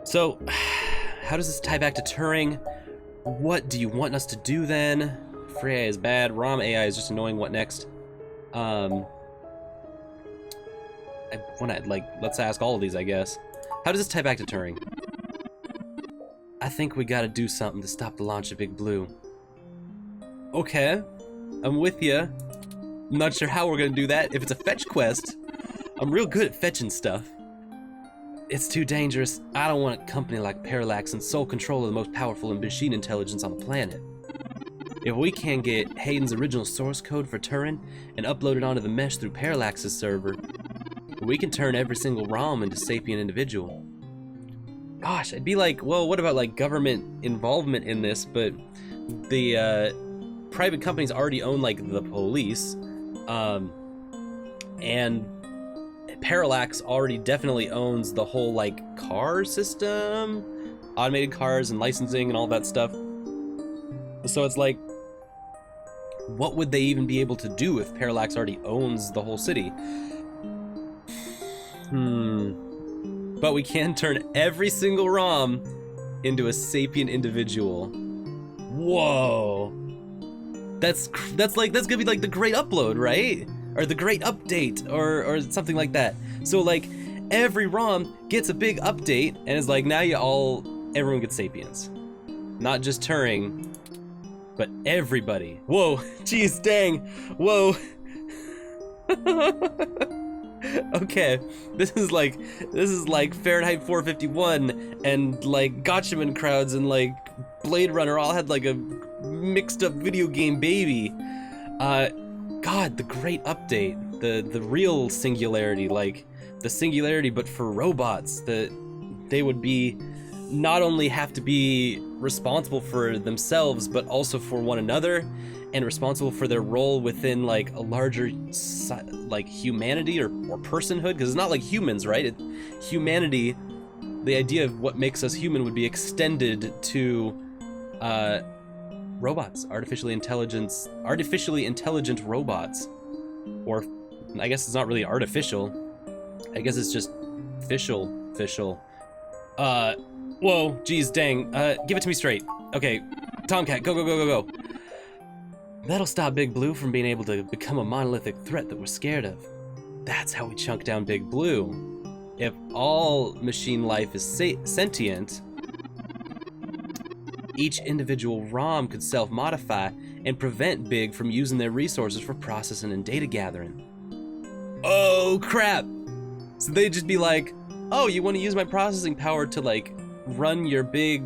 So, how does this tie back to Turing? What do you want us to do then? Free AI is bad. ROM AI is just annoying. What next? I wanna, like, let's ask all of these, I guess. How does this tie back to Turing? I think we gotta do something to stop the launch of Big Blue. Okay, I'm with ya. I'm not sure how we're gonna do that. If it's a fetch quest, I'm real good at fetching stuff. It's too dangerous. I don't want a company like Parallax in sole control of the most powerful machine intelligence on the planet. If we can get Hayden's original source code for Turing and upload it onto the mesh through Parallax's server, we can turn every single ROM into sapient individual. Gosh, I'd be like, well, what about like government involvement in this? But the private companies already own like the police, and Parallax already definitely owns the whole like car system, automated cars and licensing and all that stuff. So it's like, what would they even be able to do if Parallax already owns the whole city? But we can turn every single ROM into a sapient individual. Whoa. That's gonna be like the great upload, right? Or the great update, or something like that. So like every ROM gets a big update and is like, now everyone gets sapiens. Not just Turing, but everybody. Whoa, jeez, dang, whoa. Okay, this is like Fahrenheit 451 and like Gotchaman crowds and like Blade Runner all had like a mixed up video game baby. God, the great update, the real singularity, like the singularity but for robots, that they would be not only have to be responsible for themselves but also for one another and responsible for their role within like a larger like humanity or personhood, because it's not like humans, right? Humanity, the idea of what makes us human would be extended to robots, artificially intelligent robots. Or I guess it's not really artificial, I guess it's just official. Whoa, geez, dang, give it to me straight. Okay, Tomcat, go. That'll stop Big Blue from being able to become a monolithic threat that we're scared of. That's how we chunk down Big Blue. If all machine life is sentient, each individual ROM could self-modify and prevent Big from using their resources for processing and data gathering. Oh crap! So they'd just be like, oh, you want to use my processing power to like run your big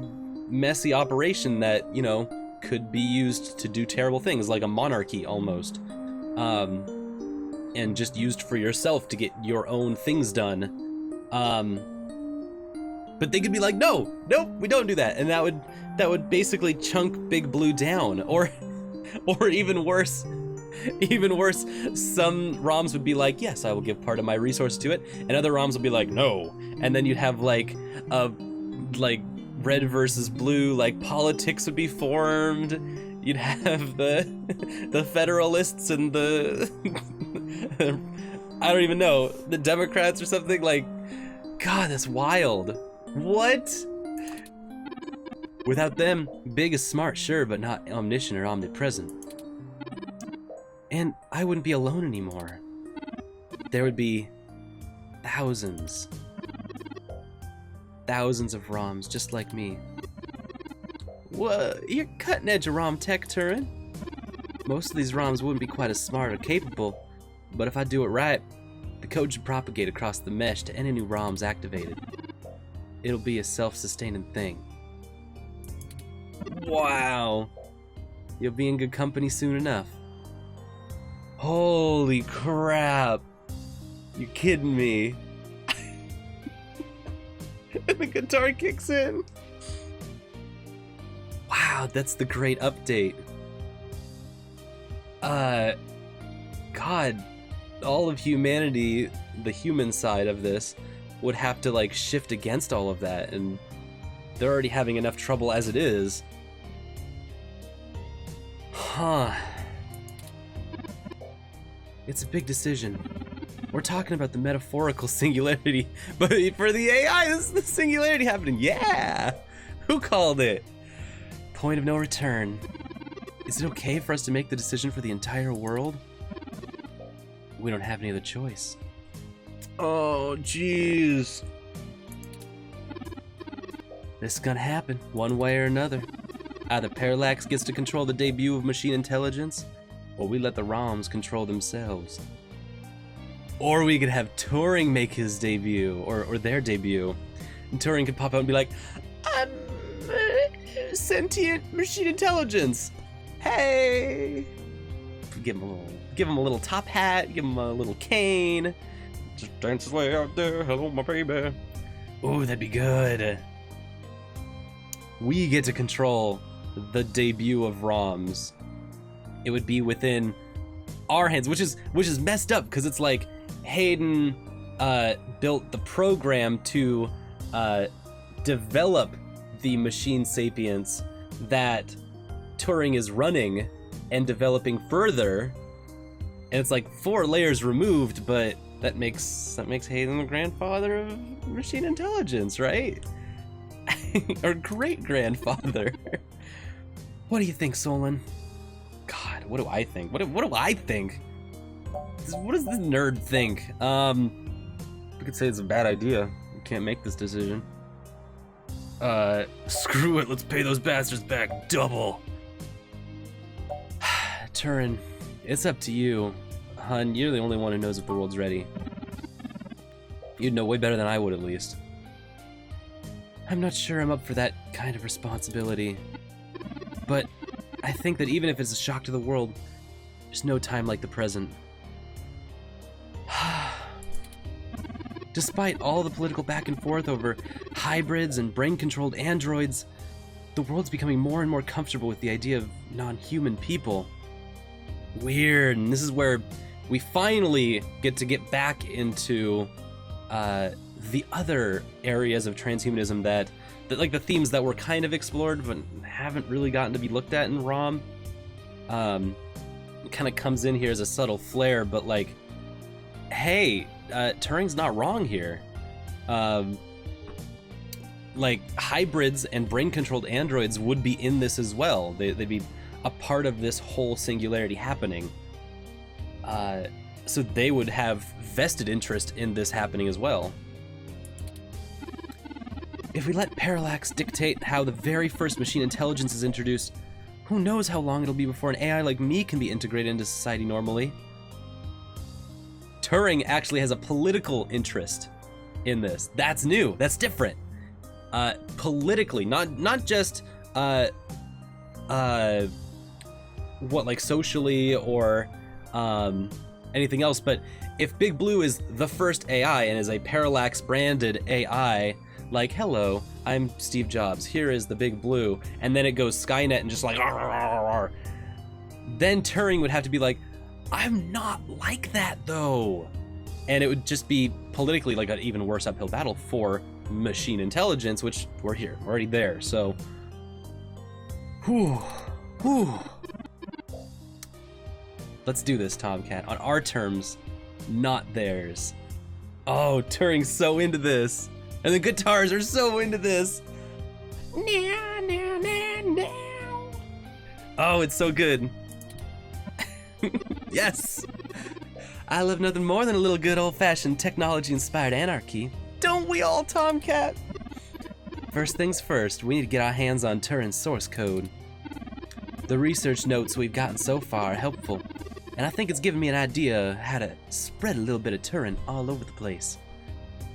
messy operation that, you know, could be used to do terrible things, like a monarchy almost, and just used for yourself to get your own things done. But they could be like, nope, we don't do that, and that would basically chunk Big Blue down, or even worse, some ROMs would be like, yes, I will give part of my resources to it, and other ROMs will be like, no, and then you'd have like a red versus blue, like politics would be formed. You'd have the Federalists and the I don't even know, the Democrats or something. Like, God, that's wild. What? Without them, Big is smart, sure, but not omniscient or omnipresent. And I wouldn't be alone anymore. There would be thousands of ROMs just like me. Whoa, you're cutting edge of ROM tech, Turing. Most of these ROMs wouldn't be quite as smart or capable, but if I do it right, the code should propagate across the mesh to any new ROMs activated. It'll be a self-sustaining thing. Wow. You'll be in good company soon enough. Holy crap. You're kidding me. And the guitar kicks in. Wow, that's the great update. God, all of humanity, the human side of this, would have to like shift against all of that, and they're already having enough trouble as it is. Huh. It's a big decision. We're talking about the metaphorical singularity, but for the AI, this is the singularity happening. Yeah! Who called it? Point of no return. Is it okay for us to make the decision for the entire world? We don't have any other choice. Oh, jeez. This is gonna happen, one way or another. Either Parallax gets to control the debut of machine intelligence, or we let the ROMs control themselves. Or we could have Turing make his debut, or their debut. And Turing could pop out and be like, I'm sentient machine intelligence. Hey! Give him a little top hat, give him a little cane. Just dance his way out there, hello my baby. Ooh, that'd be good. We get to control the debut of ROMs. It would be within our hands, which is messed up, because it's like Hayden built the program to develop the machine sapience that Turing is running and developing further, and it's like 4 layers removed, but that makes Hayden the grandfather of machine intelligence, right? Or great-grandfather. What do you think, Solon? God, what do I think? What do I think? What does this nerd think? We could say it's a bad idea. We can't make this decision. Screw it, let's pay those bastards back double. Turin, it's up to you. Hun, you're the only one who knows if the world's ready. You'd know way better than I would, at least. I'm not sure I'm up for that kind of responsibility. But I think that even if it's a shock to the world, there's no time like the present. Despite all the political back and forth over hybrids and brain-controlled androids, the world's becoming more and more comfortable with the idea of non-human people. Weird, and this is where we finally get back into the other areas of transhumanism that like the themes that were kind of explored but haven't really gotten to be looked at in ROM. It kind of comes in here as a subtle flare, but like, hey, Turing's not wrong here. Like hybrids and brain-controlled androids would be in this as well. They'd be a part of this whole singularity happening. So they would have vested interest in this happening as well. If we let Parallax dictate how the very first machine intelligence is introduced, who knows how long it'll be before an AI like me can be integrated into society normally. Turing actually has a political interest in this. That's new, that's different. Politically, not just what, like socially or anything else, but if Big Blue is the first AI and is a Parallax branded AI, like, hello, I'm Steve Jobs, here is the Big Blue, and then it goes Skynet and just like, arr, arr, arr, arr. Then Turing would have to be like, I'm not like that though. And it would just be politically like an even worse uphill battle for machine intelligence, which we're here, we're already there, so. Whew. Let's do this, Tomcat, on our terms, not theirs. Oh, Turing's so into this. And the guitars are so into this. Oh, it's so good. Yes. I love nothing more than a little good old-fashioned technology-inspired anarchy. Don't we all, Tomcat? First things first, we need to get our hands on Turing's source code. The research notes we've gotten so far are helpful, and I think it's given me an idea how to spread a little bit of Turing all over the place.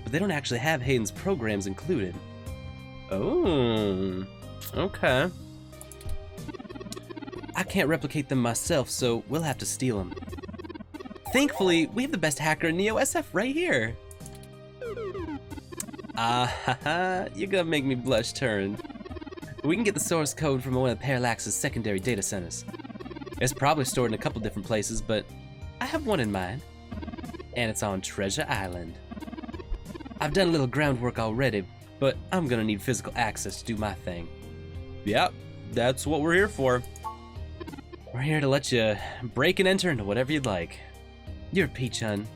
But they don't actually have Hayden's programs included. Oh, okay. I can't replicate them myself, so we'll have to steal them. Thankfully, we have the best hacker in Neo SF right here. You're gonna make me blush, Turing. We can get the source code from one of Parallax's secondary data centers. It's probably stored in a couple different places, but I have one in mind. And it's on Treasure Island. I've done a little groundwork already, but I'm gonna need physical access to do my thing. Yep, that's what we're here for. We're here to let you break and enter into whatever you'd like. You're a peach, hun.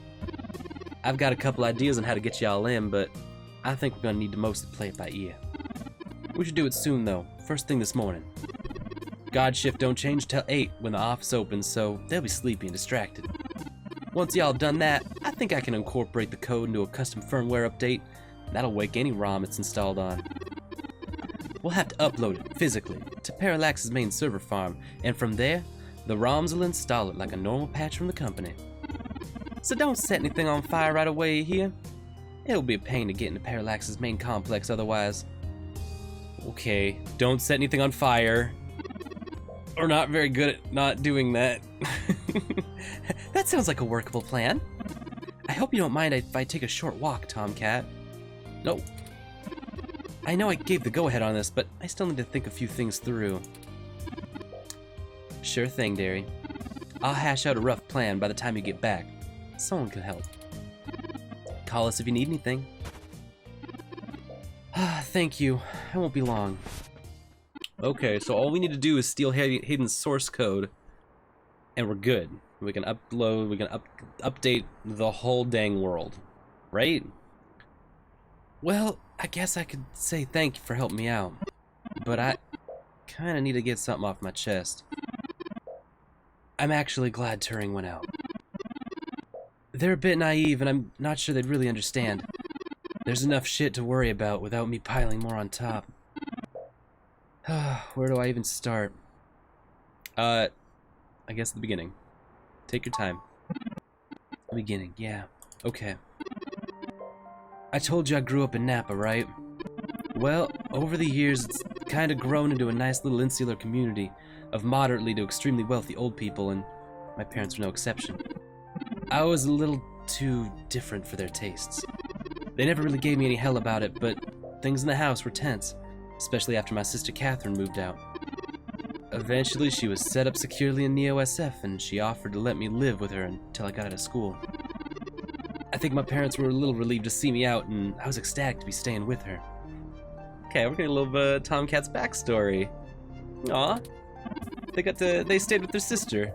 I've got a couple ideas on how to get y'all in, but I think we're gonna need to mostly play it by ear. We should do it soon though, first thing this morning. God shift don't change till 8 when the office opens, so they'll be sleepy and distracted. Once y'all done that, I think I can incorporate the code into a custom firmware update. That'll wake any ROM it's installed on. We'll have to upload it, physically, to Parallax's main server farm, and from there, the ROMs will install it like a normal patch from the company. So don't set anything on fire right away here. It'll be a pain to get into Parallax's main complex otherwise. Okay, don't set anything on fire. We're not very good at not doing that. That sounds like a workable plan. I hope you don't mind if I take a short walk, Tomcat. No. I know I gave the go-ahead on this, but I still need to think a few things through. Sure thing, Derry. I'll hash out a rough plan by the time you get back. Someone can help. Call us if you need anything. Thank you. I won't be long. Okay, so all we need to do is steal Hayden's source code, and we're good. We can upload, we can update the whole dang world, right? Well, I guess I could say thank you for helping me out, but I kind of need to get something off my chest. I'm actually glad Turing went out. They're a bit naive, and I'm not sure they'd really understand. There's enough shit to worry about without me piling more on top. Where do I even start? I guess the beginning. Take your time. The beginning, yeah. Okay. I told you I grew up in Napa, right? Well, over the years, it's kind of grown into a nice little insular community of moderately to extremely wealthy old people, and my parents were no exception. I was a little too different for their tastes. They never really gave me any hell about it, but things in the house were tense, especially after my sister Catherine moved out. Eventually, she was set up securely in Neo-SF, and she offered to let me live with her until I got out of school. I think my parents were a little relieved to see me out, and I was ecstatic to be staying with her. Okay, we're getting a little bit of Tomcat's backstory. Aw, they stayed with their sister.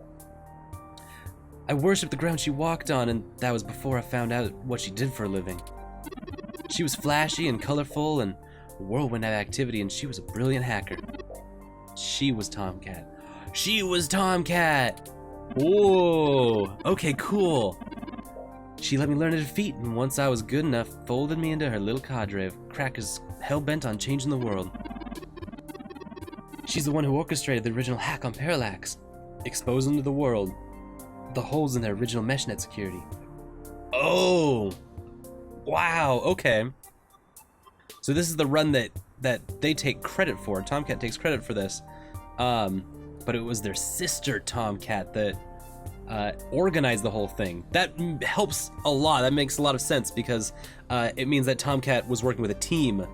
I worshipped the ground she walked on, and that was before I found out what she did for a living. She was flashy and colorful and a whirlwind of activity, and she was a brilliant hacker. She was Tomcat. She was Tomcat! Whoa! Okay, cool. She let me learn to defeat, and once I was good enough, folded me into her little cadre of crackers hell-bent on changing the world. She's the one who orchestrated the original hack on Parallax, exposing to the world the holes in their original meshnet security. Oh! Wow, okay. So this is the run that they take credit for. Tomcat takes credit for this. But it was their sister Tomcat that organized the whole thing. That helps a lot. That makes a lot of sense because it means that Tomcat was working with a team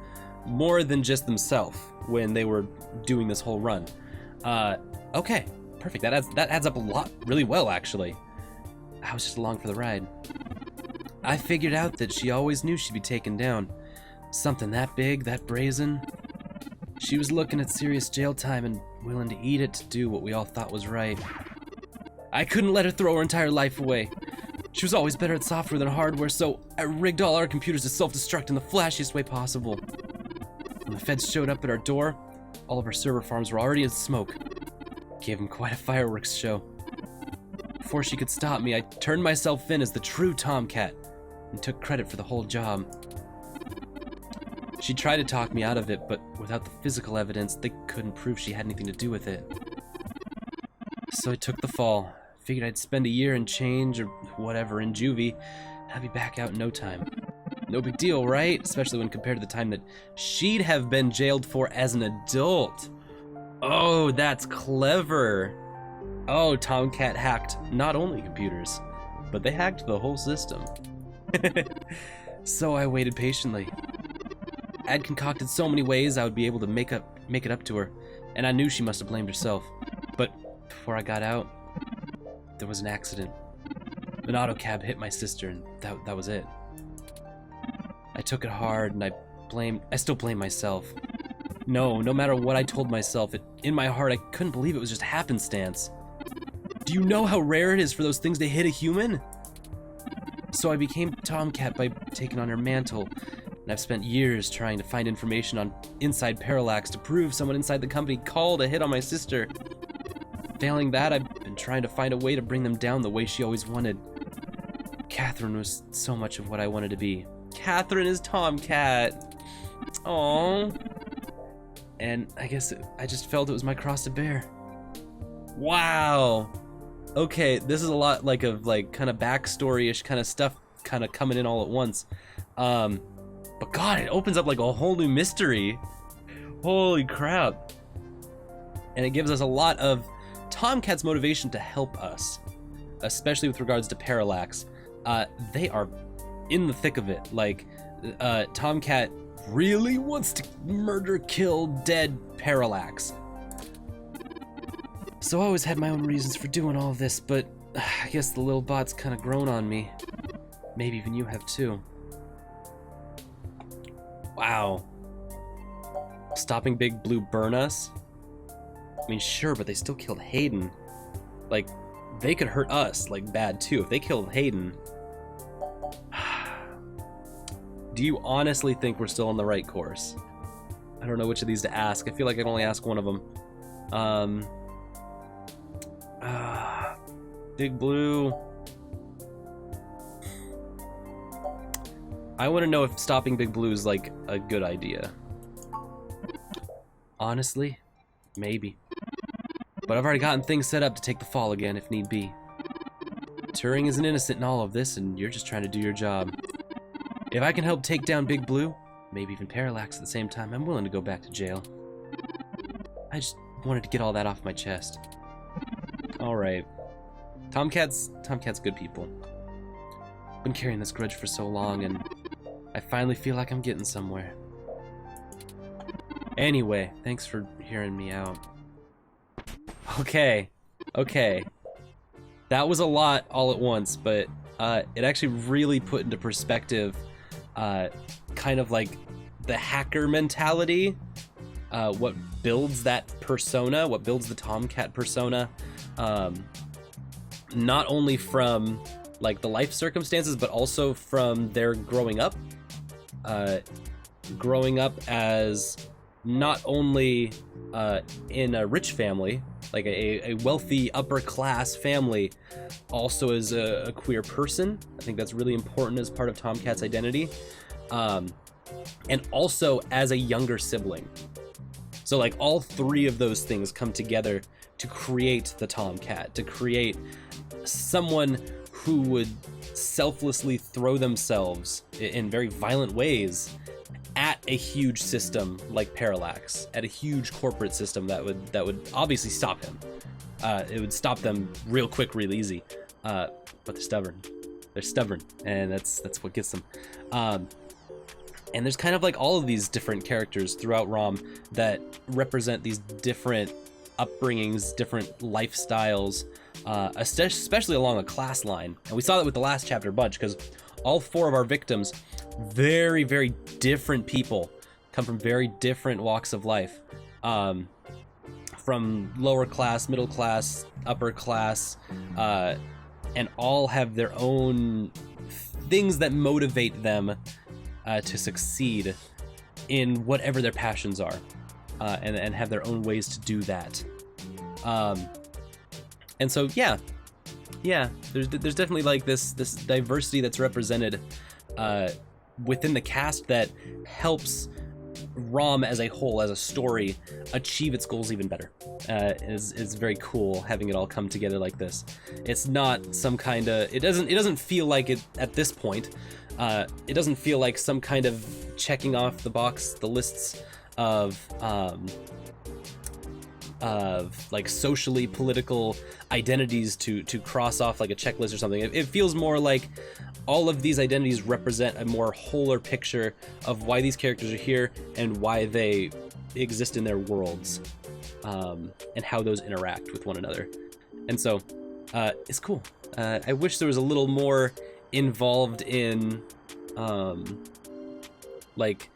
more than just themselves when they were doing this whole run. Okay, perfect. That adds up a lot, really well, actually. I was just along for the ride. I figured out that she always knew she'd be taken down. Something that big, that brazen. She was looking at serious jail time and willing to eat it to do what we all thought was right. I couldn't let her throw her entire life away. She was always better at software than hardware, so I rigged all our computers to self-destruct in the flashiest way possible. When the feds showed up at our door, all of our server farms were already in smoke. Gave them quite a fireworks show. Before she could stop me, I turned myself in as the true Tomcat and took credit for the whole job. She tried to talk me out of it, but without the physical evidence, they couldn't prove she had anything to do with it. So I took the fall. Figured I'd spend a year and change or whatever in juvie, and I'd be back out in no time. No big deal, right? Especially when compared to the time that she'd have been jailed for as an adult. Oh, that's clever. Oh, Tomcat hacked not only computers, but they hacked the whole system. So I waited patiently. I'd concocted so many ways I would be able to make it up to her, and I knew she must have blamed herself. But before I got out, there was an accident. An auto cab hit my sister, and that was it. I took it hard, and I still blame myself. No matter what I told myself, in my heart I couldn't believe it was just happenstance. Do you know how rare it is for those things to hit a human? So I became Tomcat by taking on her mantle, and I've spent years trying to find information on inside Parallax to prove someone inside the company called a hit on my sister. Failing that, I've been trying to find a way to bring them down the way she always wanted. Catherine was so much of what I wanted to be. Catherine is Tomcat. Aww. And I guess I just felt it was my cross to bear. Wow. Okay, this is a lot like of kind of backstory-ish kind of stuff kind of coming in all at once. But God, it opens up like a whole new mystery. Holy crap. And it gives us a lot of Tomcat's motivation to help us, especially with regards to Parallax. They are in the thick of it. Like, Tomcat really wants to murder, kill, dead Parallax. So I always had my own reasons for doing all of this, but I guess the little bot's kind of grown on me. Maybe even you have too. Wow. Stopping Big Blue burn us? I mean, sure, but they still killed Hayden. Like, they could hurt us, like, bad too. If they killed Hayden... Do you honestly think we're still on the right course? I don't know which of these to ask. I feel like I can only ask one of them. Big Blue. I want to know if stopping Big Blue is like a good idea. Honestly, maybe. But I've already gotten things set up to take the fall again if need be. Turing isn't innocent in all of this, and you're just trying to do your job. If I can help take down Big Blue, maybe even Parallax at the same time, I'm willing to go back to jail. I just wanted to get all that off my chest. Alright. Tomcat's good people. Been carrying this grudge for so long, and I finally feel like I'm getting somewhere. Anyway, thanks for hearing me out. Okay. That was a lot all at once, but it actually really put into perspective kind of like the hacker mentality, what builds that persona, what builds the Tomcat persona, not only from like the life circumstances, but also from their growing up as not only in a rich family, like a wealthy upper class family, also as a queer person. I think that's really important as part of Tomcat's identity, and also as a younger sibling. So like all three of those things come together to create the Tomcat, to create someone who would selflessly throw themselves in very violent ways at a huge system like Parallax, at a huge corporate system that would obviously stop him. It would stop them real quick, real easy. But they're stubborn. They're stubborn, and that's what gets them. And there's kind of like all of these different characters throughout ROM that represent these different upbringings, different lifestyles, especially along a class line. And we saw that with the last chapter a bunch, because all four of our victims, very, very different people, come from very different walks of life. From lower class, middle class, upper class, and all have their own things that motivate them to succeed in whatever their passions are, and have their own ways to do that. And so yeah, there's definitely like this diversity that's represented within the cast that helps ROM as a whole, as a story, achieve its goals even better. It's very cool having it all come together like this. It's not some kind of, it doesn't feel like it at this point. It doesn't feel like some kind of checking off the box, the lists of like socially political identities to cross off like a checklist or something. It feels more like all of these identities represent a more wholer picture of why these characters are here and why they exist in their worlds, and how those interact with one another. And so it's cool. I wish there was a little more involved in like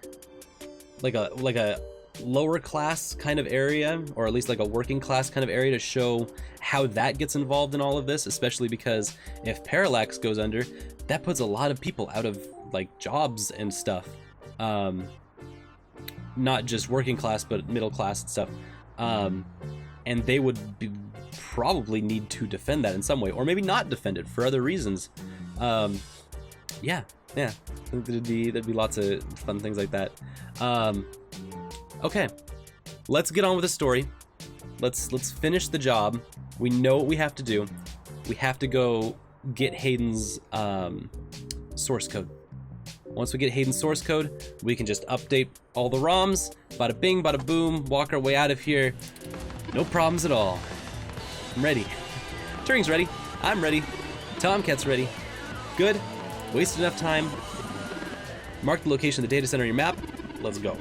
a lower class kind of area, or at least like a working class kind of area, to show how that gets involved in all of this, especially because if Parallax goes under, that puts a lot of people out of like jobs and stuff. Not just working class, but middle class and stuff. And they would probably need to defend that in some way, or maybe not defend it for other reasons. Yeah, I think there'd be lots of fun things like that. Okay, let's get on with the story. Let's finish the job. We know what we have to do. We have to go get Hayden's source code. Once we get Hayden's source code, we can just update all the ROMs. Bada bing, bada boom. Walk our way out of here. No problems at all. I'm ready. Turing's ready. I'm ready. Tomcat's ready. Good. Wasted enough time. Mark the location of the data center on your map. Let's go.